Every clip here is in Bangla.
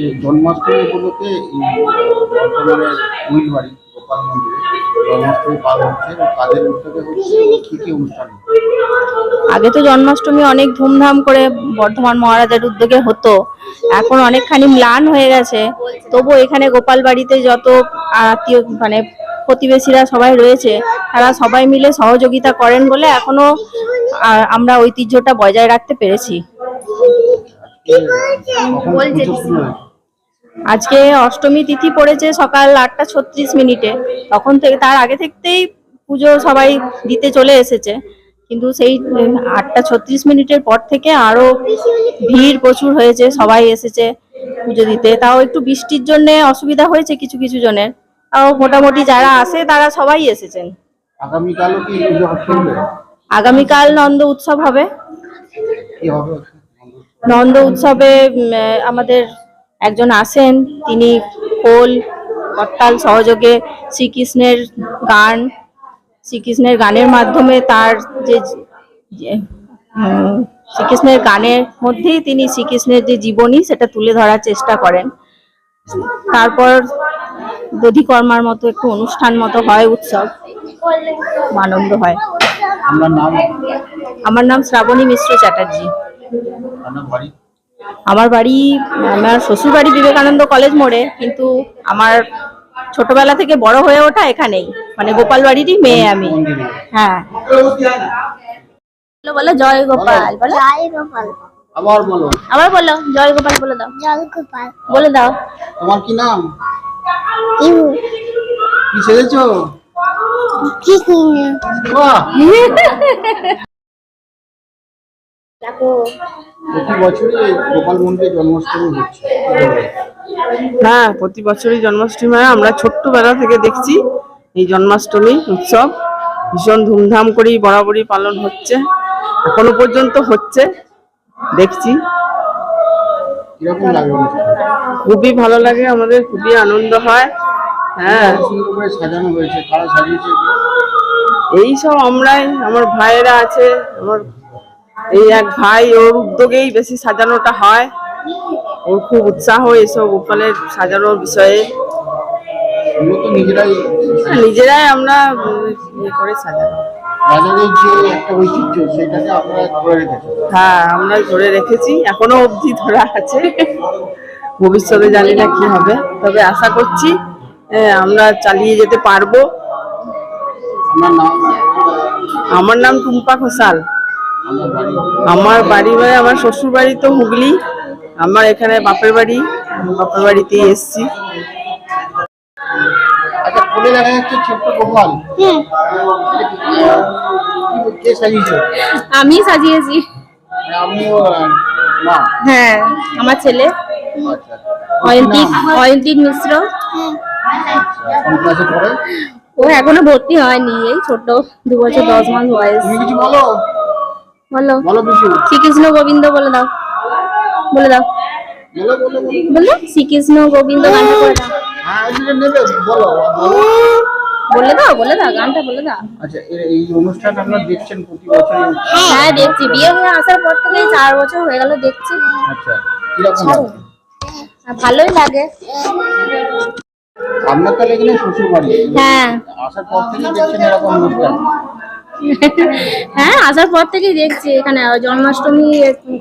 এই জন্মাষ্টমী উপলক্ষে বর্তমানে উইলবাড়ি গোপাল মন্দিরে জন্মাষ্টমী পালন হচ্ছে এবং কাদের উদ্যোগে হচ্ছে কি কি অনুষ্ঠান? আগে তো জন্মাষ্টমী অনেক ধুমধাম করে বর্ধমান মহারাজের উদ্যোগে হতো, এখন অনেকখানি ম্লান হয়ে গেছে। তবু এখানে গোপাল বাড়িতে যত আত্মীয় মানে প্রতিবেশীরা সবাই রয়েছে, তারা সবাই মিলে সহযোগিতা করেন বলে এখনো আমরা ঐতিহ্যটা বজায় রাখতে পেরেছি। আজকে অষ্টমী তিথি পড়েছে সকাল 8:36। তখন থেকে তার আগে থেকেই পুজো সবাই দিতে চলে এসেছে, কিন্তু সেই 8:36 পর থেকে আরো ভিড় প্রচুর হয়েছে, সবাই এসেছে পুজো দিতে। তাও একটু বৃষ্টির জন্য অসুবিধা হয়েছে কিছু কিছু জনের, তাও মোটামুটি যারা আসে তারা সবাই এসেছেন। আগামীকালও কি পুজো চলবে? আগামীকাল নন্দ উৎসব হবে। কি হবে নন্দ উৎসবে আমাদের একজন আসেন, তিনি খোল করতাল সহযোগে শ্রীকৃষ্ণের গানের মাধ্যমে তার যে শ্রীকৃষ্ণের গানের মধ্যেই তিনি শ্রীকৃষ্ণের যে জীবনী সেটা তুলে ধরার চেষ্টা করেন। তারপর দধিকর্মার মতো একটু অনুষ্ঠান মতো হয়, উৎসব আনন্দ হয়। আমার নাম শ্রাবণী মিশ্র চ্যাটার্জি। আমার বাড়ি, আমার শ্বশুর বাড়ি বিবেকানন্দ কলেজ মোড়ে, কিন্তু আমার ছোটবেলা থেকে বড় হয়ে ওঠা এখানেই, মানে গোপাল বাড়িরই মেয়ে আমি। হ্যাঁ, বলো জয় গোপাল, বলো জয় গোপাল, আবার বলো, আবার বলো জয় গোপাল, বলে দাও জয় গোপাল, বলে দাও। তোমার কি নাম? কি সেজেছো? বাহ, প্রতি বছরই গোপাল মন্দিরে জন্মাষ্টমী হচ্ছে। হ্যাঁ, প্রতি বছরই জন্মাষ্টমী হয়। আমরা ছোট্টবেলা থেকে দেখছি এই জন্মাষ্টমী উৎসব ভীষণ ধুমধাম করেই বরাবরই পালন হচ্ছে, এখনো পর্যন্ত হচ্ছে, দেখছি। কিরকম লাগে? খুবই ভালো লাগে, আমাদের খুবই আনন্দ হয়। হ্যাঁ, সাজানো হয়েছে, কারা সাজিয়েছে? এই সব আমরাই, আমার ভাইয়েরা আছে, আমার এই এক ভাই, ওর উদ্যোগেই বেশি সাজানোটা হয়। ওর খুব উৎসাহ এইসব গোপালের সাজানোর বিষয়ে। নিজেরাই আমরা ইয়ে করে সাজানো। হ্যাঁ, আমরা ধরে রেখেছি, এখনো অবধি ধরা আছে। ভবিষ্যতে জানি না কি হবে, তবে আশা করছি আমরা চালিয়ে যেতে পারবো। আমার নাম টুম্পা ঘোষাল। আমার বাড়ি মানে আমার শ্বশুর বাড়ি তো হুগলি, আমার এখানে বাপের বাড়িতেই এসছি। আচ্ছা, কোলে দেখা যাচ্ছে ছোট্ট গোপাল, কে সাজিয়েছে? আমি সাজিয়েছি। আমিও মা? হ্যাঁ, আমার ছেলে অয়ন্তিক মিশ্র। কোন ক্লাসে পড়ে? ও এখনো ভর্তি হয়নি, এই ছোট 2 বছর 10 মাস বয়স। তুমি কিছু বলো, বলো বলো কিছু। শ্রীকৃষ্ণ গোবিন্দ বলে দাও, বলে দাও, বলো শ্রীকৃষ্ণ গোবিন্দ গানটা করে দাও। হ্যাঁ, নেবে, বলো বলে দাও, বলে দাও, গানটা বলে দাও। আচ্ছা, এই অনুষ্ঠান আপনারা দেখছেন প্রতি বছর? হ্যাঁ, দেখছি, বিয়ে হয়ে আসার পর থেকে 4 বছর হয়ে গেল দেখছি। আচ্ছা, কিরকম লাগে? ভালোই লাগে। আপনার তাহলে এখানে শ্বশুর বাড়ি? হ্যাঁ, আসার পর থেকে দেখছেন এরকম অনুষ্ঠান? হ্যাঁ, আসার পর থেকেই দেখছি এখানে জন্মাষ্টমী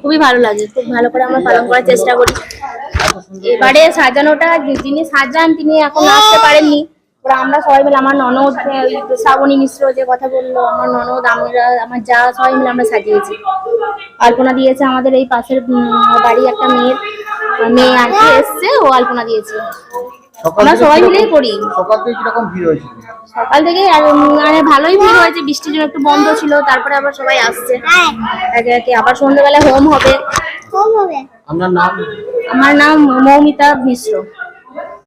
খুবই ভালো লাগে, খুব ভালো করে আমরা পালন করার চেষ্টা করি। এবারে সাজানোটা যিনি সাজান তিনি এখন আসতে পারেননি, ওরা আমরা সবাই মিলে, আমার ননদ শ্রাবণী মিশ্র যে কথা বললো, আমার ননদ, আমরা, আমার যা, সবাই মিলে আমরা সাজিয়েছি। আলপনা দিয়েছে আমাদের এই পাশের বাড়ি একটা মেয়ে আর কি এসছে, ও আলপনা দিয়েছে। আমরা সবাই মিলেই করি। সকাল থেকে কিরকম ভিড় হয়েছে? সকাল থেকে ভালোই ভিড় হয়েছে, বৃষ্টির জন্য একটু বন্ধ ছিল, তারপরে আবার সবাই আসছে একে একে। আবার সন্ধ্যাবেলা হোম হবে। আপনার নাম? আমার নাম মৌমিতা মিশ্র।